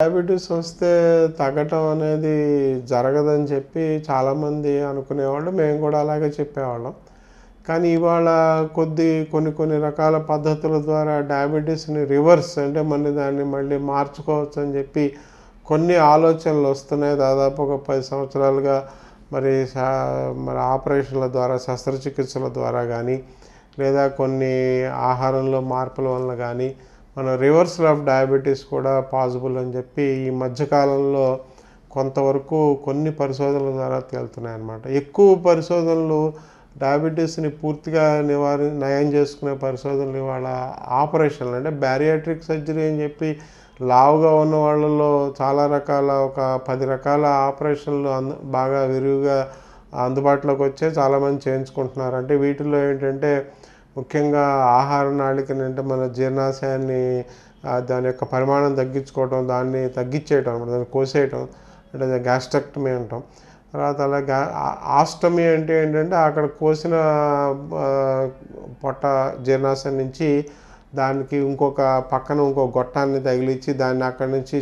Diabetes వస్తే తగ్గటం అనేది జరగదని చెప్పి చాలామంది అనుకునేవాళ్ళు. మేము కూడా అలాగే చెప్పేవాళ్ళం. కానీ ఇవాళ కొన్ని రకాల పద్ధతుల ద్వారా డయాబెటీస్‌ని రివర్స్ అంటే దాన్ని మళ్ళీ మార్చుకోవచ్చని చెప్పి కొన్ని ఆలోచనలు వస్తున్నాయి. దాదాపు ఒక 10 సంవత్సరాలుగా మరి మరి ఆపరేషన్ల ద్వారా, శస్త్రచికిత్సల ద్వారా గానీ, లేదా కొన్ని ఆహారంలో మార్పుల వలన గానీ, మన రివర్సల్ ఆఫ్ డయాబెటీస్ కూడా పాసిబుల్ అని చెప్పి ఈ మధ్యకాలంలో కొంతవరకు కొన్ని పరిశోధనల ద్వారా తేలుతున్నాయన్నమాట. ఎక్కువ పరిశోధనలు డయాబెటీస్‌ని పూర్తిగా నయం చేసుకునే పరిశోధనలు ఇవాళ ఆపరేషన్లు అంటే బ్యారియాట్రిక్ సర్జరీ అని చెప్పి లావుగా ఉన్న వాళ్ళలో చాలా రకాల ఒక 10 రకాల ఆపరేషన్లు బాగా విరివిగా అందుబాటులోకి వచ్చాయి. చాలామంది చేయించుకుంటున్నారు. అంటే వీటిల్లో ఏంటంటే ముఖ్యంగా ఆహార నాళికని అంటే మన జీర్ణాశయాన్ని దాని యొక్క పరిమాణం తగ్గించుకోవటం, దాన్ని తగ్గించేయటం అన్నమాట, దాన్ని కోసేయటం అంటే గ్యాస్ట్రెక్టమీ అంటాం. తర్వాత అలాగే ఆస్టమీ అంటే ఏంటంటే అక్కడ కోసిన పొట్ట జీర్ణాశయం నుంచి దానికి ఇంకొక పక్కన ఇంకో గొట్టాన్ని తగిలించి దాన్ని అక్కడి నుంచి